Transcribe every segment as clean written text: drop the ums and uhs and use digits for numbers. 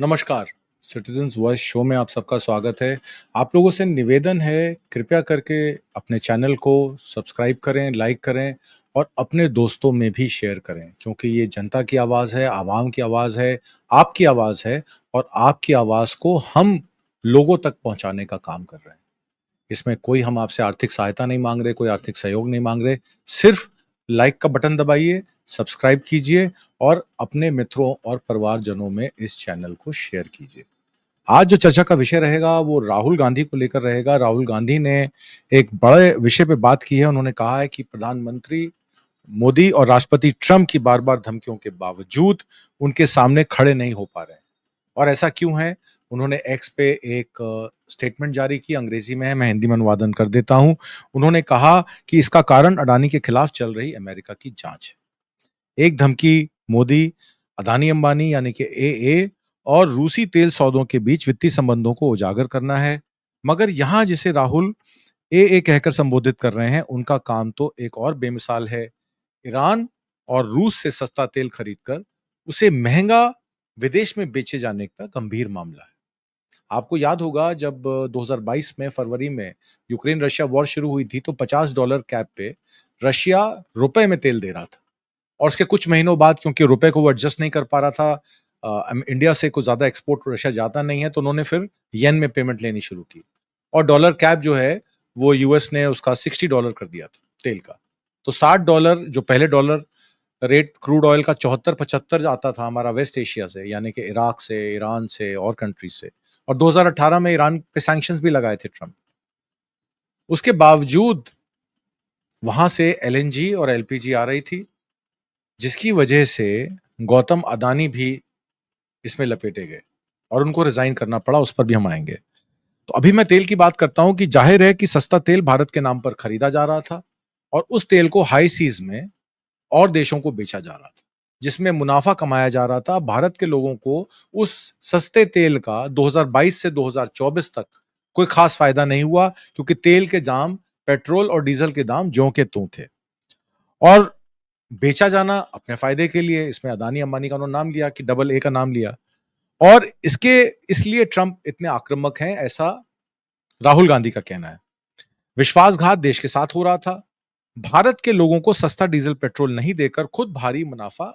नमस्कार, citizens voice show में आप सबका स्वागत है। आप लोगों से निवेदन है, कृपया करके अपने चैनल को सब्सक्राइब करें, लाइक करें और अपने दोस्तों में भी शेयर करें क्योंकि ये जनता की आवाज़ है, आवाम की आवाज़ है, आपकी आवाज़ है और आपकी आवाज़ को हम लोगों तक पहुँचाने का काम कर रहे हैं। इसमें कोई हम आपसे आर्थिक सहायता नहीं माँग रहे, कोई आर्थिक सहयोग नहीं माँग रहे, सिर्फ़ लाइक का बटन दबाइए, सब्सक्राइब कीजिए और अपने मित्रों और परिवारजनों में इस चैनल को शेयर कीजिए। आज जो चर्चा का विषय रहेगा वो राहुल गांधी को लेकर रहेगा। राहुल गांधी ने एक बड़े विषय पे बात की है। उन्होंने कहा है कि प्रधानमंत्री मोदी और राष्ट्रपति ट्रंप की बार-बार धमकियों के बावजूद उनके सामने खड़े नहीं हो पा रहे हैं। और ऐसा क्यों है? उन्होंने एक्स पे एक स्टेटमेंट जारी की, अंग्रेजी में है, मैं हिंदी में अनुवादन कर देता हूं। उन्होंने कहा कि इसका कारण अडानी के खिलाफ चल रही अमेरिका की जांच है। एक धमकी मोदी, अदानी अंबानी यानी कि एए और रूसी तेल सौदों के बीच वित्तीय संबंधों को उजागर करना है। मगर यहां जिसे राहुल एए कहकर संबोधित कर रहे हैं, उनका काम तो एक और बेमिसाल है। ईरान और रूस से सस्ता तेल खरीदकर उसे महंगा विदेश में बेचे जाने का गंभीर मामला है। आपको याद होगा जब 2022 में फरवरी में यूक्रेन रशिया वॉर शुरू हुई थी तो $50 कैप पे रशिया रुपए में तेल दे रहा था और उसके कुछ महीनों बाद क्योंकि रुपए को वो एडजस्ट नहीं कर पा रहा था, इंडिया से कुछ ज्यादा एक्सपोर्ट रशिया जाता नहीं है, तो उन्होंने फिर येन में पेमेंट लेनी शुरू की और डॉलर कैप जो है वो यूएस ने उसका $60 कर दिया था तेल का। तो $60 जो पहले डॉलर रेट क्रूड ऑयल का 74-75 आता था हमारा वेस्ट एशिया से, यानी कि इराक से, ईरान से और कंट्रीज से, और 2018 में ईरान पे सैंक्शंस भी लगाए थे ट्रंप। उसके बावजूद वहां से एलएनजी और एलपीजी आ रही थी, जिसकी वजह से गौतम अदानी भी इसमें लपेटे गए और उनको रिजाइन करना पड़ा। उस पर भी हम आएंगे। तो अभी मैं तेल की बात करता हूं कि जाहिर है कि सस्ता तेल भारत के नाम पर खरीदा जा रहा था और उस तेल को हाई सीज में और देशों को बेचा जा रहा था, जिसमें मुनाफा कमाया जा रहा था। भारत के लोगों को उस सस्ते तेल का 2022 से 2024 तक कोई खास फायदा नहीं हुआ क्योंकि तेल के दाम, पेट्रोल और डीजल के दाम ज्यों के त्यों थे और बेचा जाना अपने फायदे के लिए। इसमें अदानी अंबानी का उन्होंने नाम लिया कि डबल ए का नाम लिया और इसके इसलिए ट्रंप इतने आक्रामक हैं, ऐसा राहुल गांधी का कहना है। विश्वासघात देश के साथ हो रहा था। भारत के लोगों को सस्ता डीजल पेट्रोल नहीं देकर खुद भारी मुनाफा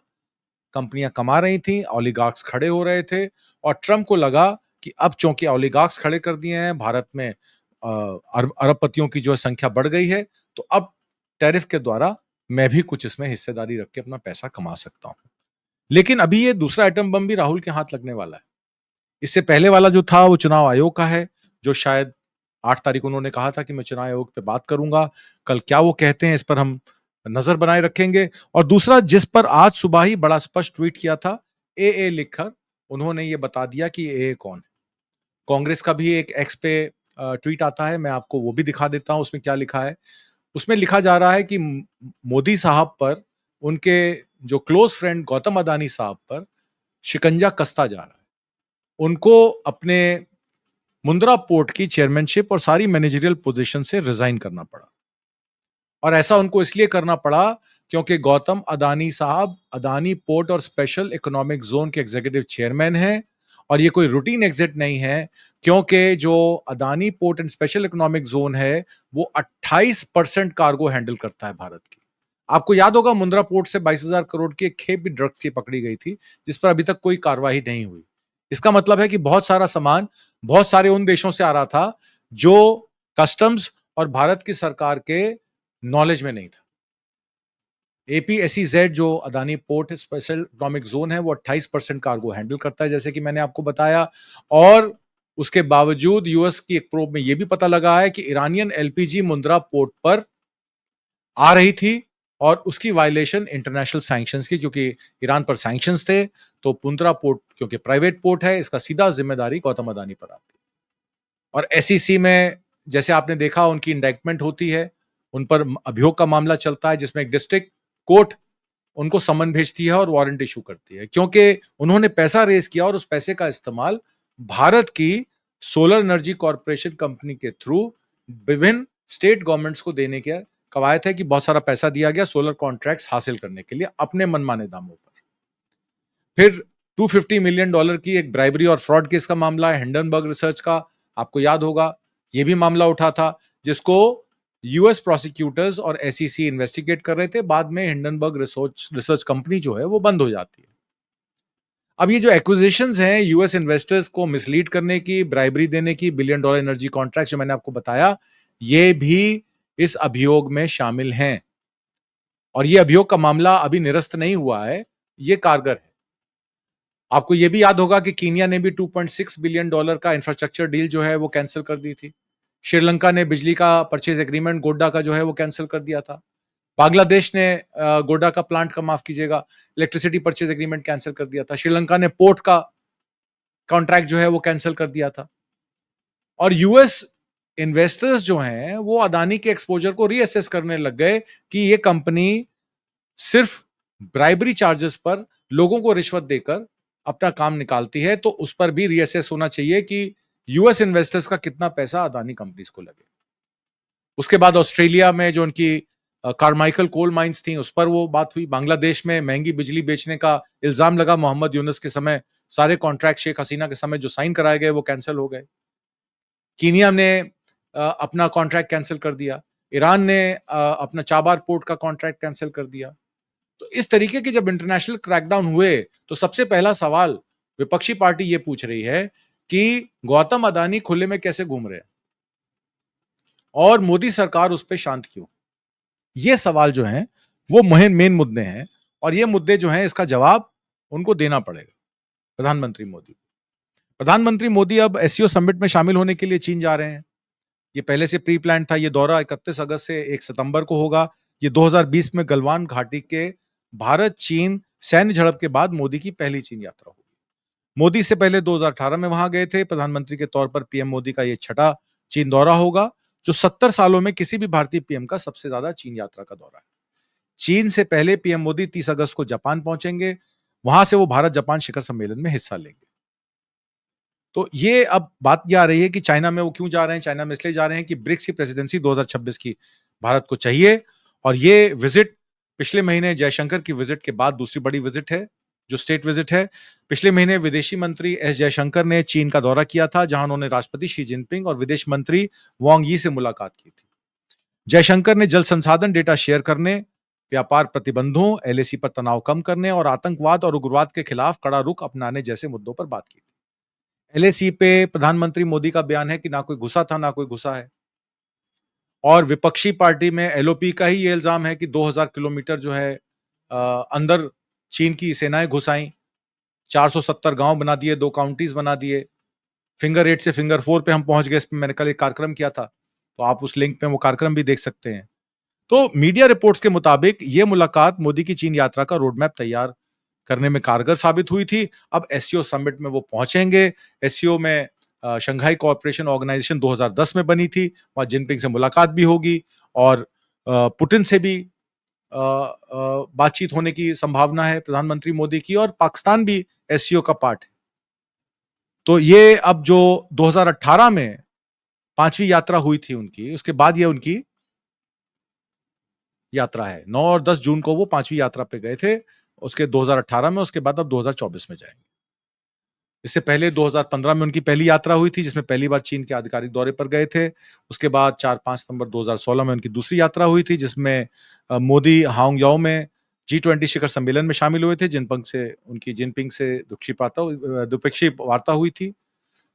कंपनियां कमा रही थी, ओलिगार्क्स खड़े हो रहे थे और ट्रंप को लगा कि अब चूंकि ओलिगार्क्स खड़े कर दिए हैं, भारत में अरबपतियों की जो संख्या बढ़ गई है, तो अब टैरिफ के द्वारा मैं भी कुछ इसमें हिस्सेदारी रख के अपना पैसा कमा सकता हूं। लेकिन अभी ये दूसरा एटम बम भी राहुल के हाथ लगने वाला है। इससे पहले वाला जो था वो चुनाव आयोग का है, जो शायद 8 तारीख उन्होंने कहा था कि मैं चुनाव आयोग पे बात करूंगा। कल क्या वो कहते हैं इस पर हम नजर बनाए रखेंगे। और दूसरा जिस पर आज सुबह ही बड़ा स्पष्ट ट्वीट किया था, एए लिखकर उन्होंने ये बता दिया कि एए कौन है। कांग्रेस का भी एक एक्स पे ट्वीट आता है, मैं आपको वो भी दिखा देता हूं उसमें क्या लिखा है। उसमें लिखा जा रहा है कि मोदी साहब पर, उनके जो क्लोज फ्रेंड गौतम अदानी साहब पर शिकंजा कसता जा रहा है। उनको अपने मुंद्रा पोर्ट की चेयरमैनशिप और सारी मैनेजरियल पोजीशन से रिजाइन करना पड़ा और ऐसा उनको इसलिए करना पड़ा क्योंकि गौतम अदानी साहब अदानी पोर्ट और स्पेशल इकोनॉमिक जोन के एग्जीक्यूटिव चेयरमैन हैं और ये कोई रूटीन एग्जिट नहीं है, क्योंकि जो Adani port and special economic zone है वो 28% कार्गो हैंडल करता है भारत की। आपको याद होगा मुंद्रा पोर्ट से 22,000 करोड़ की एक खेप भी ड्रग्स की पकड़ी गई थी, जिस पर अभी तक कोई कार्रवाई नहीं हुई। इसका मतलब है कि बहुत सारा सामान बहुत सारे उन देशों से आ रहा था जो कस्टम्स और भारत की सरकार के नॉलेज में नहीं था। एपीएसईजेड जो Adani port special economic zone है वो 28% कार्गो हैंडल करता है, जैसे कि मैंने आपको बताया। और उसके बावजूद यूएस की एक प्रोब में यह भी पता लगा है कि ईरानियन एलपीजी मुंद्रा पोर्ट पर आ रही थी और उसकी वायलेशन इंटरनेशनल सैंक्शंस की, क्योंकि ईरान पर सैंक्शंस थे, तो मुंद्रा पोर्ट क्योंकि प्राइवेट पोर्ट है, इसका सीधा जिम्मेदारी गौतम अदानी पर आती है। और एसईसी में जैसे आपने देखा उनकी इंडाइटमेंट होती है, उन पर अभियोग का मामला चलता है जिसमें एक डिस्ट्रिक्ट कोर्ट उनको समन भेजती है और वारंट इशू करती है, क्योंकि उन्होंने पैसा रेज किया और उस पैसे का इस्तेमाल भारत की सोलर एनर्जी कॉर्पोरेशन कंपनी के थ्रू विभिन्न स्टेट गवर्नमेंट्स को देने के कवायद है कि बहुत सारा पैसा दिया गया सोलर कॉन्ट्रैक्ट्स हासिल करने के लिए अपने मनमाने दामों पर। फिर $250 मिलियन की एक ब्राइबरी और फ्रॉड केस का मामला है, हिंडनबर्ग रिसर्च का, आपको याद होगा, ये भी मामला उठा था, जिसको यूएस प्रोसिक्यूटर्स और एसईसी इन्वेस्टिगेट कर रहे थे। बाद में हिंडनबर्ग रिसर्च रिसर्च कंपनी जो है वो बंद हो जाती है। अब ये जो एक्विजिशंस हैं यूएस इन्वेस्टर्स को मिसलीड करने की, ब्राइबरी देने की, $1 बिलियन एनर्जी कॉन्ट्रैक्ट जो मैंने आपको बताया, ये भी इस अभियोग में शामिल हैं। और ये अभियोग का मामला अभी निरस्त नहीं हुआ है, ये कारगर है। आपको ये भी याद होगा कि कीनिया ने भी $2.6 बिलियन का इंफ्रास्ट्रक्चर डील जो है वो कैंसिल कर दी थी। श्रीलंका ने बिजली का परचेज एग्रीमेंट गोड्डा का जो है वो कैंसिल कर दिया था। बांग्लादेश ने गोड्डा का प्लांट का, माफ कीजिएगा, इलेक्ट्रिसिटी परचेज एग्रीमेंट कैंसिल कर दिया था। श्रीलंका ने पोर्ट का कॉन्ट्रैक्ट जो है वो कैंसिल कर दिया था। और यूएस इन्वेस्टर्स जो हैं वो अदानी के एक्सपोजर को रीअसेस करने लग गए कि ये कंपनी सिर्फ ब्राइबरी चार्जेस पर लोगों को रिश्वत देकर अपना काम निकालती है, तो उस पर भी रीअसेस होना चाहिए कि यूएस इन्वेस्टर्स का कितना पैसा अदानी कंपनीज को लगे। उसके बाद ऑस्ट्रेलिया में जो उनकी कार्माइकल कोल माइंस थी उस पर वो बात हुई। बांग्लादेश में महंगी बिजली बेचने का इल्जाम लगा मोहम्मद यूनुस के समय, सारे कॉन्ट्रैक्ट शेख हसीना के समय जो साइन कराए गए वो कैंसिल हो गए। कीनिया ने अपना कॉन्ट्रैक्ट कैंसिल कर दिया। ईरान ने अपना चाबार पोर्ट का कॉन्ट्रैक्ट कैंसिल कर दिया। तो इस तरीके के जब इंटरनेशनल क्रैकडाउन हुए तो सबसे पहला सवाल विपक्षी पार्टी ये पूछ रही है कि गौतम अदानी खुले में कैसे घूम रहे हैं और मोदी सरकार उस पर शांत क्यों। ये सवाल जो है वो मेन मुद्दे हैं और ये मुद्दे जो हैं इसका जवाब उनको देना पड़ेगा प्रधानमंत्री मोदी। प्रधानमंत्री मोदी अब एससीओ समिट में शामिल होने के लिए चीन जा रहे हैं। ये पहले से प्री प्लान था। ये दौरा 31 अगस्त से 1 सितंबर को होगा। ये 2020 में गलवान घाटी के भारत चीन सैन्य झड़प के बाद मोदी की पहली चीन यात्रा होगी। मोदी से पहले 2018 में वहां गए थे। प्रधानमंत्री के तौर पर पीएम मोदी का ये छठा चीन दौरा होगा, जो 70 सालों में किसी भी भारतीय पीएम का सबसे ज्यादा चीन यात्रा का दौरा है। चीन से पहले पीएम मोदी 30 अगस्त को जापान पहुंचेंगे। वहां से वो भारत जापान शिखर सम्मेलन में हिस्सा लेंगे। तो ये अब बात ये आ रही है कि चाइना में वो क्यों जा रहे हैं। चाइना में इसलिए जा रहे हैं कि ब्रिक्स की प्रेसिडेंसी 2026 की भारत को चाहिए और ये विजिट पिछले महीने जयशंकर की विजिट के बाद दूसरी बड़ी विजिट है, जो स्टेट विजिट है। पिछले महीने विदेशी मंत्री एस जयशंकर ने चीन का दौरा किया था, जहां उन्होंने राष्ट्रपति शी जिनपिंग और विदेश मंत्री वांग यी से मुलाकात की थी। जयशंकर ने जल संसाधन डेटा शेयर करने, व्यापार प्रतिबंधों, एलएसी पर तनाव कम करने और आतंकवाद और उग्रवाद के खिलाफ कड़ा रुख अपनाने जैसे मुद्दों पर बात की। एलएसी पे प्रधानमंत्री मोदी का बयान है कि ना कोई घुसा था ना कोई घुसा है। और विपक्षी पार्टी में एलओपी का ही ये इल्जाम है कि 2000 किलोमीटर जो है अंदर चीन की सेनाएं घुस आई, 470 गांव बना दिए, 2 काउंटीज बना दिए, फिंगर 8 से फिंगर 4 पे हम पहुंच गए। इस पे मैंने कल एक कार्यक्रम किया था, तो आप उस लिंक पे वो कार्यक्रम भी देख सकते हैं। तो मीडिया रिपोर्ट्स के मुताबिक ये मुलाकात मोदी की चीन यात्रा का रोड मैप तैयार करने में कारगर साबित हुई थी। अब एससीओ समिट में वो पहुंचेंगे। एससीओ में शंघाई कोऑपरेशन ऑर्गेनाइजेशन 2010 में बनी थी। वहां जिनपिंग से मुलाकात भी होगी और पुतिन से भी बातचीत होने की संभावना है प्रधानमंत्री मोदी की, और पाकिस्तान भी एससीओ का पार्ट है। तो ये अब जो 2018 में पांचवी यात्रा हुई थी उनकी, उसके बाद ये उनकी यात्रा है। 9 और 10 जून को वो पांचवी यात्रा पे गए थे उसके 2018 में। उसके बाद अब 2024 में जाएंगे। इससे पहले 2015 में उनकी पहली यात्रा हुई थी, जिसमें पहली बार चीन के आधिकारिक दौरे पर गए थे। उसके बाद 4-5 सितंबर 2016 में उनकी दूसरी यात्रा हुई थी, जिसमें मोदी हांगजाओ में G20 शिखर सम्मेलन में शामिल हुए थे। जिनपिंग से द्विपक्षीय वार्ता हुई थी।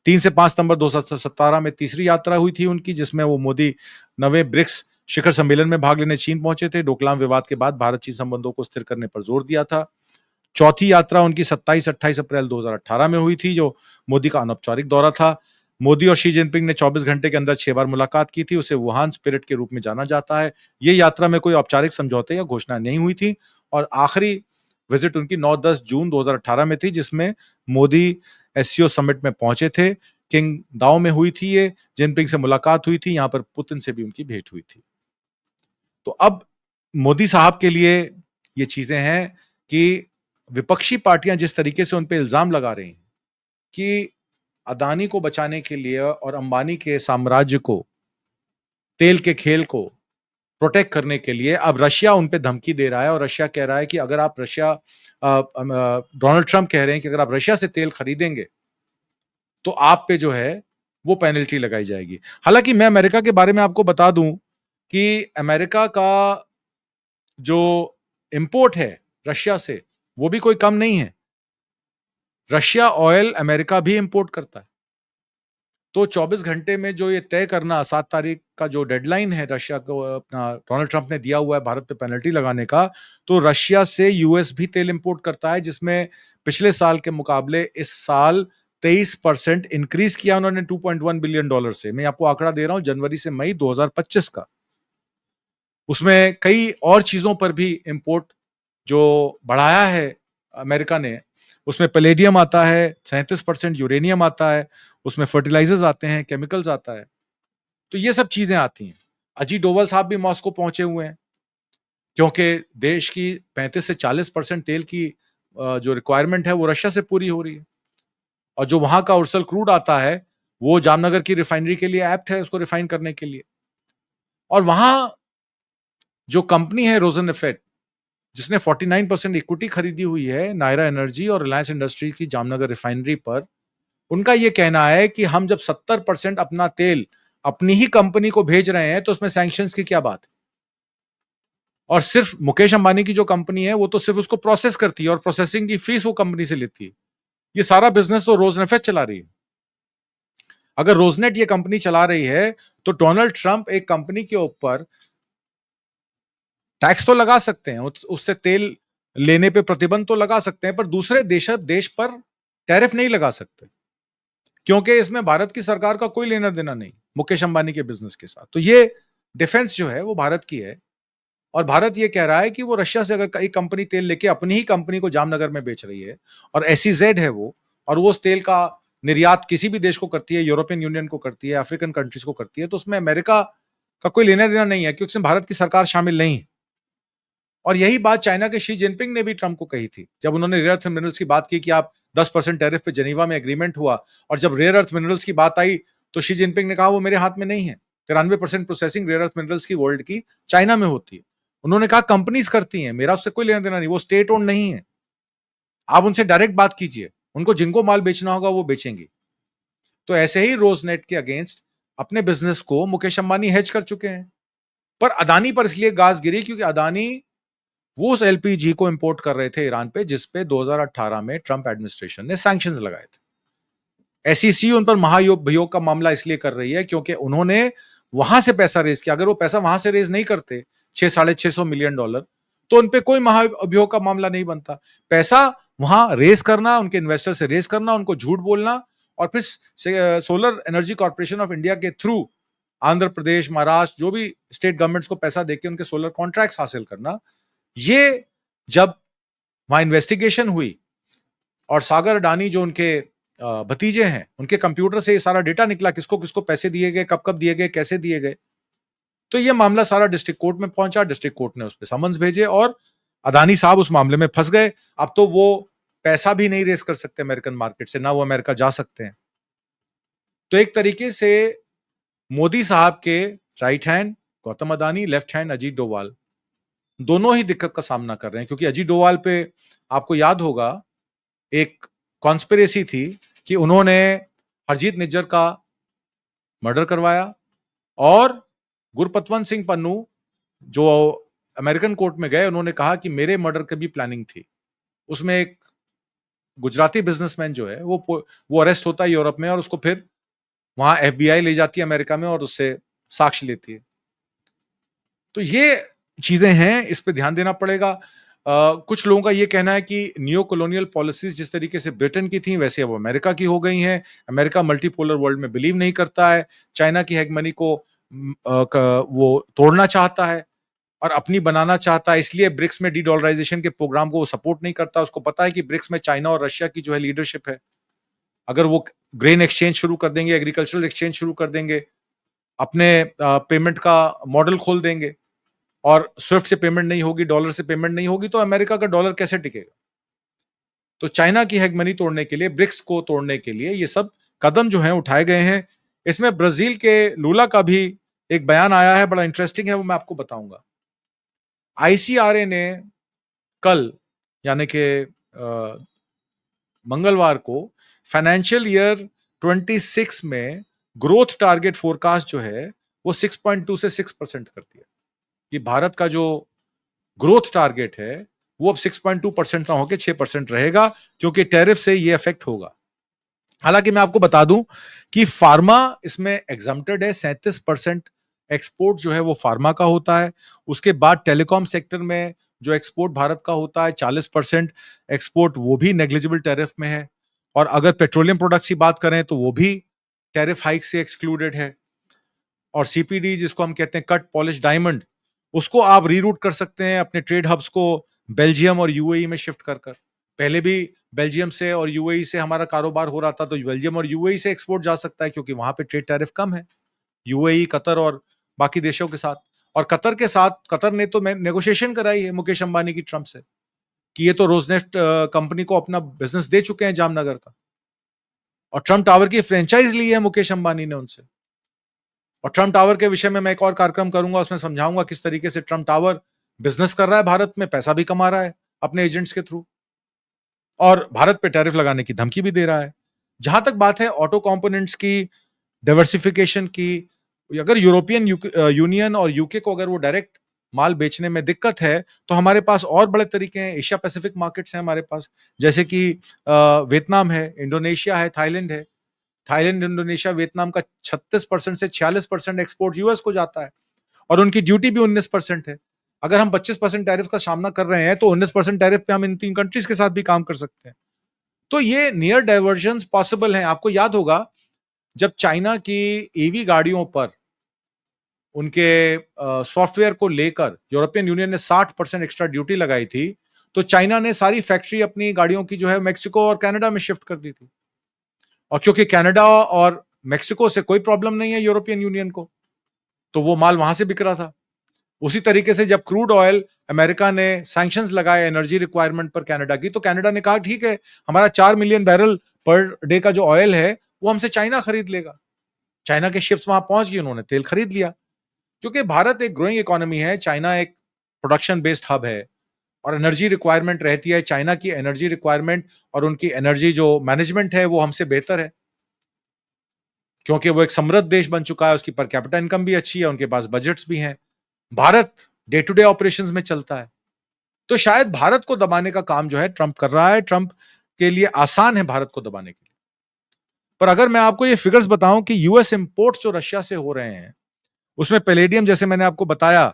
3 से 5 सितंबर 2017 में तीसरी यात्रा हुई थी उनकी, जिसमें वो मोदी 9वें ब्रिक्स शिखर सम्मेलन में भाग लेने चीन पहुंचे थे। डोकलाम विवाद के बाद भारत चीन संबंधों को स्थिर करने पर जोर दिया था। चौथी यात्रा उनकी 27-28 अप्रैल 2018 में हुई थी, जो मोदी का अनौपचारिक दौरा था। मोदी और शी जिनपिंग ने 24 घंटे के अंदर 6 बार मुलाकात की थी। उसे वुहान स्पिरिट के रूप में जाना जाता है। ये यात्रा में कोई औपचारिक समझौते या घोषणा नहीं हुई थी और आखिरी विजिट उनकी 9-10 जून 2018 में थी, जिसमें मोदी एससीओ समिट में पहुंचे थे। किंग दाओ में हुई थी ये, जिनपिंग से मुलाकात हुई थी। यहां पर पुतिन से भी उनकी भेंट हुई थी। तो अब मोदी साहब के लिए ये चीजें हैं कि विपक्षी पार्टियां जिस तरीके से उन पे इल्जाम लगा रही हैं कि अदानी को बचाने के लिए और अंबानी के साम्राज्य को, तेल के खेल को प्रोटेक्ट करने के लिए अब रशिया उन पे धमकी दे रहा है, और रशिया कह रहा है कि अगर आप डोनाल्ड ट्रंप कह रहे हैं कि अगर आप रशिया से तेल खरीदेंगे तो आप पे जो है वो पेनल्टी लगाई जाएगी। हालांकि मैं अमेरिका के बारे में आपको बता दूं कि अमेरिका का जो इंपोर्ट है रशिया से, वो भी कोई कम नहीं है। रशिया ऑयल अमेरिका भी इंपोर्ट करता है। तो 24 घंटे में जो ये तय करना, 7 तारीख का जो डेडलाइन है रशिया को, अपना डोनाल्ड ट्रंप ने दिया हुआ है भारत पे पेनल्टी लगाने का, तो रशिया से यूएस भी तेल इंपोर्ट करता है, जिसमें पिछले साल के मुकाबले इस साल 23% इंक्रीज किया उन्होंने $2.1 बिलियन से। मैं आपको आंकड़ा दे रहा हूं जनवरी से मई 2025 का। उसमें कई और चीजों पर भी इंपोर्ट जो बढ़ाया है अमेरिका ने। उसमें पैलेडियम आता है, 37% यूरेनियम आता है, उसमें फर्टिलाइजर्स आते हैं, केमिकल्स आता है। तो ये सब चीजें आती हैं। अजीत डोवल साहब भी मॉस्को पहुंचे हुए हैं, क्योंकि देश की 35 से 40% तेल की जो रिक्वायरमेंट है वो रशिया से पूरी हो रही है, और जो वहां का उर्सल क्रूड आता है वो जामनगर की रिफाइनरी के लिए एप्ट है उसको रिफाइन करने के लिए। और वहां जो कंपनी है रोजन इफेक्ट, जिसने 49% इक्विटी खरीदी हुई है नायरा एनर्जी और रिलायंस इंडस्ट्रीज की जामनगर रिफाइनरी पर, उनका यह कहना है कि हम जब 70% अपना तेल अपनी ही कंपनी को भेज रहे हैं तो उसमें सैंक्शंस की क्या बात है। और सिर्फ मुकेश अंबानी की जो कंपनी है वो तो सिर्फ उसको प्रोसेस करती है और प्रोसेसिंग की फीस वो कंपनी से लेती है। ये सारा बिजनेस तो रोजनेफेट चला रही है। अगर रोजनेट ये कंपनी चला रही है तो डोनाल्ड ट्रंप एक कंपनी के ऊपर टैक्स तो लगा सकते हैं, उससे तेल लेने पे प्रतिबंध तो लगा सकते हैं, पर दूसरे देश पर टैरिफ नहीं लगा सकते, क्योंकि इसमें भारत की सरकार का कोई लेना देना नहीं मुकेश अंबानी के बिजनेस के साथ। तो ये डिफेंस जो है वो भारत की है, और भारत ये कह रहा है कि वो रशिया से अगर एक कंपनी तेल लेके अपनी ही कंपनी को जामनगर में बेच रही है, और एसईजेड है वो, और वो उस तेल का निर्यात किसी भी देश को करती है, यूरोपियन यूनियन को करती है, अफ्रीकन कंट्रीज को करती है, तो उसमें अमेरिका का कोई लेना देना नहीं है, क्योंकि उसमें भारत की सरकार शामिल नहीं है। और यही बात चाइना के शी जिनपिंग ने भी ट्रंप को कही थी, जब उन्होंने रेयर अर्थ मिनरल्स की बात की कि आप 10% टैरिफ पे जेनीवा में एग्रीमेंट हुआ, और जब रेयर अर्थ मिनरल्स की बात आई तो शी जिनपिंग ने कहा वो मेरे हाथ में नहीं है। 93% प्रोसेसिंग रेयर अर्थ मिनरल्स की वर्ल्ड की चाइना में होती है। उन्होंने कहा कंपनीज करती हैं, मेरा उससे कोई लेना देना नहीं, वो स्टेट ओन नहीं है। आप उनसे डायरेक्ट बात कीजिए, उनको जिनको माल बेचना होगा वो बेचेंगे। तो ऐसे ही रोजनेट के अगेंस्ट अपने बिजनेस को मुकेश अंबानी हेज कर चुके हैं। पर अदानी पर इसलिए गाज गिरी क्योंकि अदानी वो उस एलपीजी को इंपोर्ट कर रहे थे ईरान पे, जिस पे 2018 में ट्रंप एडमिनिस्ट्रेशन ने सैंक्शंस लगाए थे। एसईसी उन पर महाभियोग का मामला इसलिए कर रही है क्योंकि उन्होंने वहां से पैसा रेज किया। अगर वो पैसा वहां से रेज नहीं करते, 600-650 मिलियन डॉलर, तो उन पे कोई महाअभियोग का मामला नहीं बनता। पैसा वहां रेज करना, उनके इन्वेस्टर से रेज करना, उनको झूठ बोलना, और फिर solar energy corporation of India के थ्रू आंध्र प्रदेश, महाराष्ट्र, जो भी स्टेट गवर्नमेंट्स को पैसा देके उनके सोलर कॉन्ट्रैक्ट्स हासिल करना। ये जब वहां इन्वेस्टिगेशन हुई और सागर अडानी जो उनके भतीजे हैं, उनके कंप्यूटर से ये सारा डेटा निकला, किसको किसको पैसे दिए गए, कब कब दिए गए, कैसे दिए गए, तो ये मामला सारा डिस्ट्रिक्ट कोर्ट में पहुंचा। डिस्ट्रिक्ट कोर्ट ने उस पर समन्स भेजे और अदानी साहब उस मामले में फंस गए। अब तो वो पैसा भी नहीं रेस कर सकते अमेरिकन मार्केट से, ना वो अमेरिका जा सकते हैं। तो एक तरीके से मोदी साहब के right hand Gautam Adani, left hand Ajit Doval, दोनों ही दिक्कत का सामना कर रहे हैं। क्योंकि अजीत डोवाल पे आपको याद होगा एक कॉन्स्पिरेसी थी कि उन्होंने हरजीत निज्जर का मर्डर करवाया, और गुरपतवंत सिंह पन्नू जो अमेरिकन कोर्ट में गए, उन्होंने कहा कि मेरे मर्डर की भी प्लानिंग थी। उसमें एक गुजराती बिजनेसमैन जो है वो अरेस्ट होता है यूरोप में, और उसको फिर वहां एफबीआई ले जाती है अमेरिका में और उससे साक्ष्य लेती है। तो ये चीजें हैं, इस पे ध्यान देना पड़ेगा। कुछ लोगों का ये कहना है कि नियो कॉलोनियल पॉलिसीज जिस तरीके से ब्रिटेन की थी वैसे अब अमेरिका की हो गई हैं। अमेरिका मल्टीपोलर वर्ल्ड में बिलीव नहीं करता है, चाइना की हेगमनी को वो तोड़ना चाहता है और अपनी बनाना चाहता है, इसलिए ब्रिक्स में डी डॉलराइजेशन के प्रोग्राम को वो सपोर्ट नहीं करता। उसको पता है कि ब्रिक्स में चाइना और रशिया की जो है लीडरशिप है। अगर वो ग्रेन एक्सचेंज शुरू कर देंगे, एग्रीकल्चरल एक्सचेंज शुरू कर देंगे, अपने पेमेंट का मॉडल खोल देंगे, और स्विफ्ट से पेमेंट नहीं होगी, डॉलर से पेमेंट नहीं होगी, तो अमेरिका का डॉलर कैसे टिकेगा। तो चाइना की हेगमनी तोड़ने के लिए, ब्रिक्स को तोड़ने के लिए ये सब कदम जो हैं उठाए गए हैं। इसमें ब्राजील के लूला का भी एक बयान आया है, बड़ा इंटरेस्टिंग है, वो मैं आपको बताऊंगा। आईसीआरए ने कल, यानी कि मंगलवार को, फाइनेंशियल ईयर 26 में ग्रोथ टारगेट फोरकास्ट जो है वो 6.2 से 6% कर दिया, कि भारत का जो ग्रोथ टारगेट है वो अब 6.2% ना होकर 6% रहेगा, क्योंकि टैरिफ से ये इफेक्ट होगा। हालांकि मैं आपको बता दूं कि फार्मा इसमें एग्जम्प्टेड है, 37% एक्सपोर्ट जो है वो फार्मा का होता है। उसके बाद टेलीकॉम सेक्टर में जो एक्सपोर्ट भारत का होता है 40% एक्सपोर्ट, वो भी नेग्लिजिबल टैरिफ में है। और अगर पेट्रोलियम प्रोडक्ट्स की बात करें तो वो भी टैरिफ हाइक से एक्सक्लूडेड है। और सीपीडी, जिसको हम कहते हैं कट पॉलिश डायमंड, उसको आप रीरूट कर सकते हैं अपने ट्रेड हब्स को बेल्जियम और यूएई में शिफ्ट कर कर। पहले भी बेल्जियम से और यूएई से हमारा कारोबार हो रहा था, तो बेल्जियम और यूएई से एक्सपोर्ट जा सकता है, क्योंकि वहां पे ट्रेड टैरिफ कम है, यूएई, कतर और बाकी देशों के साथ। और कतर के साथ, कतर ने तो नेगोशिएशन कराई है मुकेश अंबानी की ट्रंप से, कि ये तो रोजनेफ्ट कंपनी को अपना बिजनेस दे चुके हैं जामनगर का, और ट्रंप टावर की फ्रेंचाइज ली है मुकेश अंबानी ने उनसे। और ट्रंप टावर के विषय में मैं एक और कार्यक्रम करूंगा, उसमें समझाऊंगा किस तरीके से ट्रंप टावर बिजनेस कर रहा है भारत में, पैसा भी कमा रहा है अपने एजेंट्स के थ्रू, और भारत पे टैरिफ लगाने की धमकी भी दे रहा है। जहां तक बात है ऑटो कंपोनेंट्स की, डाइवर्सिफिकेशन की, अगर यूरोपियन यूनियन और यूके को अगर वो डायरेक्ट माल बेचने में दिक्कत है, तो हमारे पास और बड़े तरीके हैं। एशिया पैसिफिक मार्केट्स हैं हमारे पास, जैसे कि वियतनाम है, इंडोनेशिया है, थाईलैंड है। थाईलैंड, इंडोनेशिया, वियतनाम का 36% से 46% एक्सपोर्ट यूएस को जाता है, और उनकी ड्यूटी भी 19% है। अगर हम 25% टैरिफ का सामना कर रहे हैं, तो 19% टैरिफ पे हम इन तीन कंट्रीज के साथ भी काम कर सकते हैं। तो ये नियर डाइवर्जन पॉसिबल है। आपको याद होगा, जब चाइना की ईवी गाड़ियों पर उनके सॉफ्टवेयर को लेकर यूरोपियन यूनियन ने 60% एक्स्ट्रा ड्यूटी लगाई थी, तो चाइना ने सारी फैक्ट्री अपनी गाड़ियों की जो है मेक्सिको और कनाडा में शिफ्ट कर दी थी। और क्योंकि कनाडा और मेक्सिको से कोई प्रॉब्लम नहीं है यूरोपियन यूनियन को, तो वो माल वहां से बिक रहा था। उसी तरीके से जब क्रूड ऑयल, अमेरिका ने सैंक्शंस लगाए एनर्जी रिक्वायरमेंट पर कनाडा की, तो कनाडा ने कहा ठीक है, हमारा 4 मिलियन बैरल पर डे का जो ऑयल है वो हमसे चाइना खरीद लेगा। चाइना के शिप्स वहां पहुंच गई, उन्होंने तेल खरीद लिया। क्योंकि भारत एक ग्रोइंग इकोनॉमी है, चाइना एक प्रोडक्शन बेस्ड हब है, और एनर्जी रिक्वायरमेंट रहती है। चाइना की एनर्जी रिक्वायरमेंट और उनकी एनर्जी जो मैनेजमेंट है वो हमसे बेहतर है, क्योंकि वो एक समृद्ध देश बन चुका है, उसकी पर कैपिटा इनकम भी अच्छी है, उनके पास बजट्स भी हैं। Bharat day to day operations में चलता है। तो शायद भारत को दबाने का काम जो है ट्रंप कर रहा है। ट्रंप के लिए आसान है भारत को दबाने के लिए। पर अगर मैं आपको ये फिगर्स बताऊं कि यूएस इंपोर्ट्स जो रशिया से हो रहे हैं, उसमें पैलेडियम, जैसे मैंने आपको बताया,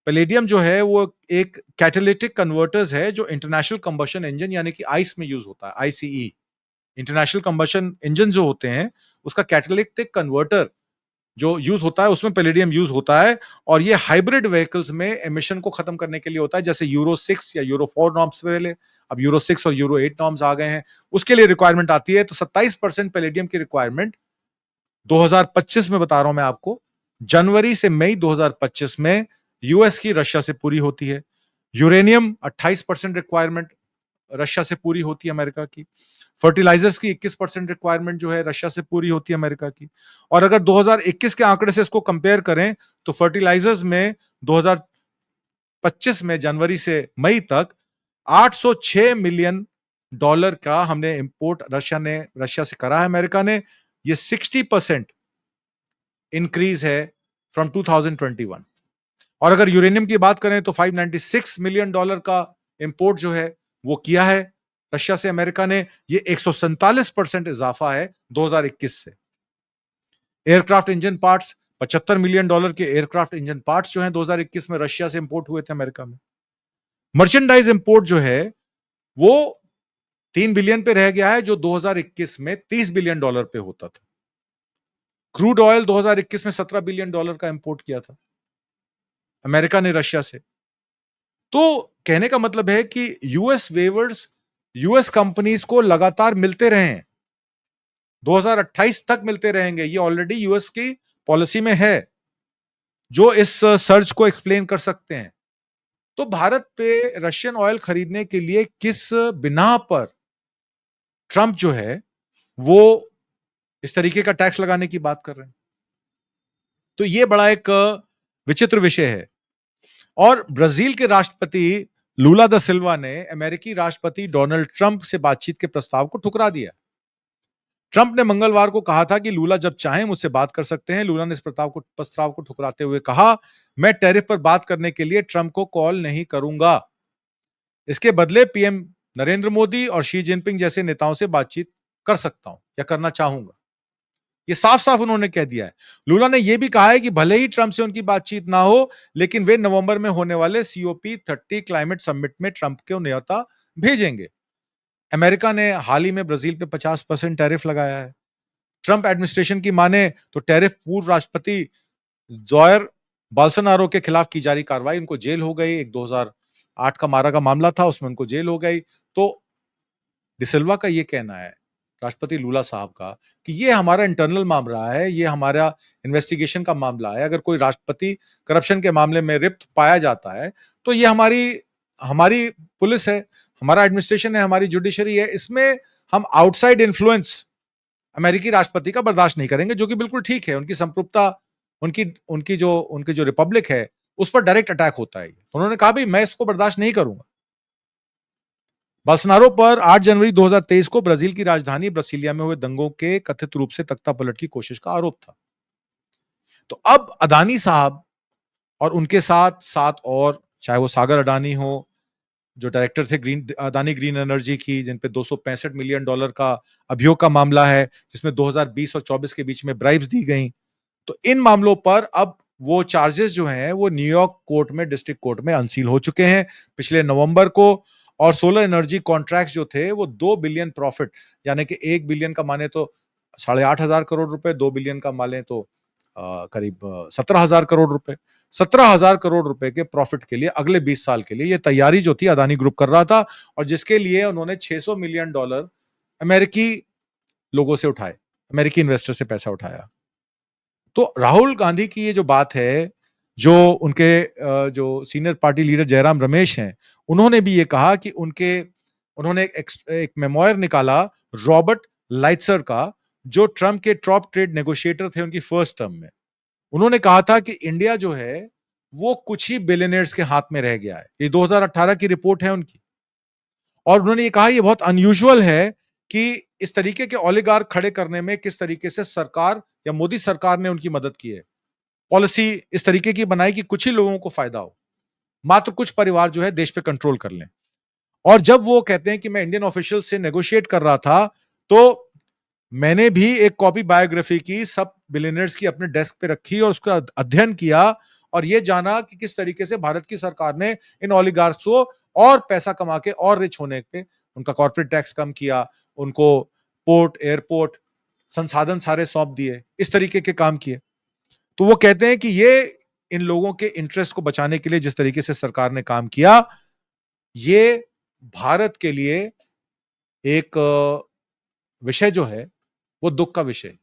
पैलेडियम जो है वो एक कैटालिटिक कन्वर्टर्स है, जो इंटरनेशनल कंबशन इंजन यानी कि आइस में यूज होता है, आईसीई। इंटरनेशनल कंबशन इंजन जो होते हैं, उसका कैटालिटिक कन्वर्टर जो यूज होता है, उसमें पैलेडियम यूज होता है। और ये हाइब्रिड व्हीकल्स में एमिशन को खत्म करने के लिए होता है, जैसे यूरो 6 या यूरो 4 नॉर्म्स पहले, अब यूरो 6 और यूरो 8 नॉर्म्स आ गए हैं, उसके लिए रिक्वायरमेंट आती है। तो 27% पैलेडियम की रिक्वायरमेंट 2025 में, बता रहा हूं मैं आपको, जनवरी से मई 2025 में यूएस की रशिया से पूरी होती है। यूरेनियम 28% रिक्वायरमेंट रशिया से पूरी होती है अमेरिका की। फर्टिलाइजर्स की 21% रिक्वायरमेंट जो है रशिया से पूरी होती है अमेरिका की। और अगर 2021 के आंकड़े से इसको कंपेयर करें, तो फर्टिलाइजर्स में 2025 में जनवरी से मई तक 806 मिलियन डॉलर का हमने इंपोर्ट रशिया से करा है अमेरिका ने। ये 60% इंक्रीज है फ्रॉम 2021। और अगर यूरेनियम की बात करें तो 596 मिलियन डॉलर का इंपोर्ट जो है वो किया है रशिया से अमेरिका ने। ये 147% इजाफा है 2021 से। Aircraft engine parts, 75 million dollar के एयरक्राफ्ट इंजन पार्ट्स जो हैं 2021 में रशिया से इंपोर्ट हुए थे अमेरिका में। मर्चेंडाइज इंपोर्ट जो है वो 3 बिलियन पे रह गया है, जो 2021 में 30 बिलियन डॉलर पे होता था। क्रूड ऑयल 2021 में 17 बिलियन डॉलर का इंपोर्ट किया था अमेरिका ने रशिया से। तो कहने का मतलब है कि यूएस वेवर्स यूएस कंपनीज को लगातार मिलते रहे हैं, 2028 तक मिलते रहेंगे। ये ऑलरेडी यूएस की पॉलिसी में है, जो इस सर्च को एक्सप्लेन कर सकते हैं। तो भारत पे रशियन ऑयल खरीदने के लिए किस बिना पर ट्रंप जो है वो इस तरीके का टैक्स लगाने की बात कर रहे हैं? तो ये बड़ा एक विचित्र विषय है। और ब्राजील के राष्ट्रपति लूला दा सिल्वा ने अमेरिकी राष्ट्रपति डोनाल्ड ट्रंप से बातचीत के प्रस्ताव को ठुकरा दिया। ट्रंप ने मंगलवार को कहा था कि लूला जब चाहें मुझसे बात कर सकते हैं। लूला ने इस प्रस्ताव को ठुकराते हुए कहा, मैं टैरिफ पर बात करने के लिए ट्रंप को कॉल नहीं करूंगा। इसके बदले पीएम नरेंद्र मोदी और शी जिनपिंग जैसे नेताओं से बातचीत कर सकता हूं या करना चाहूंगा। ये साफ-साफ उन्होंने कह दिया है। लूला ने यह भी कहा है कि भले ही ट्रंप से उनकी बातचीत ना हो, लेकिन वे नवंबर में होने वाले सीओपी 30 क्लाइमेट समिट में ट्रंप को न्योता भेजेंगे। अमेरिका ने हाल ही में ब्राजील पे 50% टैरिफ लगाया है। ट्रंप एडमिनिस्ट्रेशन की माने तो टैरिफ पूर्व राष्ट्रपति जॉयर बोल्सोनारो के खिलाफ की जा रही कार्रवाई, उनको जेल हो गई। एक 2008 का मारा का मामला था, उसमें उनको जेल हो गई। तो डिसिल्वा का ये कहना है, राष्ट्रपति लूला साहब का, कि ये हमारा इंटरनल मामला है, ये हमारा इन्वेस्टिगेशन का मामला है। अगर कोई राष्ट्रपति करप्शन के मामले में लिप्त पाया जाता है, तो ये हमारी हमारी पुलिस है, हमारा एडमिनिस्ट्रेशन है, हमारी जुडिशरी है। इसमें हम आउटसाइड इन्फ्लुएंस अमेरिकी राष्ट्रपति का बर्दाश्त नहीं करेंगे, जो कि बिल्कुल ठीक है। उनकी संप्रभुता, उनकी उनकी जो रिपब्लिक है, उस पर डायरेक्ट अटैक होता है। तो उन्होंने कहा, भाई मैं इसको बर्दाश्त नहीं करूंगा। बोल्सोनारो पर 8 जनवरी 2023 को ब्राजील की राजधानी ब्रासिलिया में हुए दंगों के कथित रूप से तख्तापलट की कोशिश का आरोप था। तो अब अदानी साहब और उनके साथ सात और, चाहे वो सागर अडानी हो, जो डायरेक्टर थे अदानी ग्रीन एनर्जी की, जिन पे $265 मिलियन का अभियोग का मामला है, जिसमें 2020 और 24 के बीच में ब्राइब्स दी गई। तो इन मामलों पर अब वो चार्जेस जो हैं वो न्यूयॉर्क कोर्ट में, डिस्ट्रिक्ट कोर्ट में अनसील हो चुके हैं पिछले नवंबर को। और सोलर एनर्जी कॉन्ट्रैक्ट्स जो थे वो 2 बिलियन प्रॉफिट, यानी कि 1 बिलियन का माने तो 8,500 करोड़ रुपए, 2 बिलियन का माने तो करीब 17,000 करोड़ रुपए, 17,000 करोड़ रुपए के प्रॉफिट के लिए अगले 20 साल के लिए ये तैयारी जो थी अदानी ग्रुप कर रहा था। और जिसके लिए उन्होंने $600 मिलियन अमेरिकी लोगों से उठाए, अमेरिकी इन्वेस्टर से पैसा उठाया। तो राहुल गांधी की ये जो बात है, जो उनके जो senior party leader Jairam Ramesh हैं, उन्होंने भी ये कहा कि उन्होंने एक मेमोयर निकाला रॉबर्ट लाइटसर का, जो ट्रंप के टॉप ट्रेड नेगोशिएटर थे उनकी फर्स्ट टर्म में। उन्होंने कहा था कि इंडिया जो है वो कुछ ही बिलियनियर्स के हाथ में रह गया है। ये 2018 की रिपोर्ट है उनकी। और उन्होंने ये कहा, ये बहुत अनयूजुअल है कि इस तरीके के ओलिगार्क खड़े करने में किस तरीके से सरकार या मोदी सरकार ने उनकी मदद की है। पॉलिसी इस तरीके की बनाई कि कुछ ही लोगों को फायदा हो, मात्र कुछ परिवार जो है देश पे कंट्रोल कर लें। और जब वो कहते हैं कि मैं इंडियन ऑफिशियल से नेगोशिएट कर रहा था, तो मैंने भी एक कॉपी बायोग्राफी की, सब बिलियनियर्स की अपने डेस्क पे रखी और उसका अध्ययन किया और ये जाना कि किस तरीके से भारत की सरकार ने इन ओलिगार्क्स को और पैसा कमा के और रिच होने पे उनका कॉर्पोरेट टैक्स कम किया, उनको पोर्ट, एयरपोर्ट, संसाधन सारे सौंप दिए, इस तरीके के काम किए। तो वो कहते हैं कि ये इन लोगों के इंटरेस्ट को बचाने के लिए जिस तरीके से सरकार ने काम किया, ये भारत के लिए एक विषय जो है वो दुख का विषय,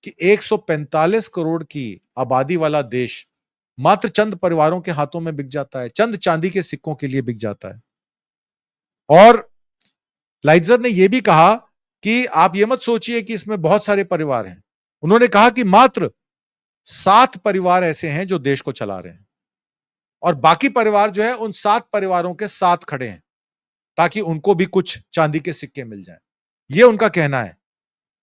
कि 145 करोड़ की आबादी वाला देश मात्र चंद परिवारों के हाथों में बिक जाता है, चंद चांदी के सिक्कों के लिए बिक जाता है। और लाइटजर ने यह भी कहा कि आप ये मत सोचिए कि इसमें बहुत सारे परिवार हैं। उन्होंने कहा कि मात्र 7 परिवार ऐसे हैं जो देश को चला रहे हैं और बाकी परिवार जो है उन 7 परिवारों के साथ खड़े हैं ताकि उनको भी कुछ चांदी के सिक्के मिल जाएं। यह उनका कहना है।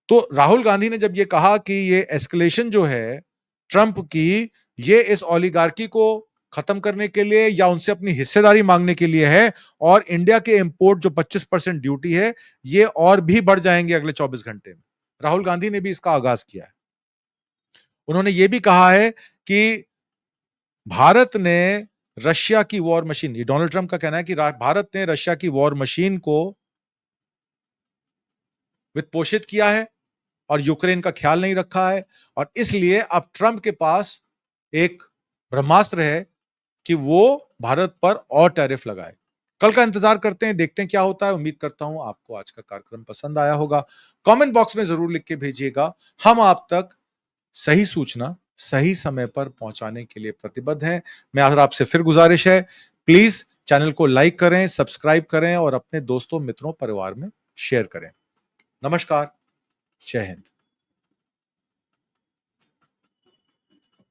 तो राहुल गांधी ने जब यह कहा कि ये एस्केलेशन जो है ट्रंप की, ये इस ओलिगार्की को खत्म करने के लिए या उनसे अपनी हिस्सेदारी मांगने के लिए है, और इंडिया के इंपोर्ट जो 25% ड्यूटी है, ये और भी बढ़ जाएंगे अगले 24 घंटे में। राहुल गांधी ने भी इसका आगाज किया है। उन्होंने ये भी कहा है कि भारत ने रशिया की वॉर मशीन, ये डोनाल्ड ट्रंप का कहना है कि भारत ने रशिया की वॉर मशीन को वित्त पोषित किया है और यूक्रेन का ख्याल नहीं रखा है, और इसलिए अब ट्रंप के पास एक ब्रह्मास्त्र है कि वो भारत पर और टैरिफ लगाए। कल का इंतजार करते हैं, देखते हैं क्या होता है। उम्मीद करता हूं आपको आज का कार्यक्रम पसंद आया होगा। कमेंट बॉक्स में जरूर लिख के भेजिएगा। हम आप तक सही सूचना सही समय पर पहुंचाने के लिए प्रतिबद्ध हैं। मैं आपसे फिर गुजारिश है, प्लीज चैनल को लाइक करें, सब्सक्राइब करें और अपने दोस्तों, मित्रों, परिवार में शेयर करें। नमस्कार, जय हिंद।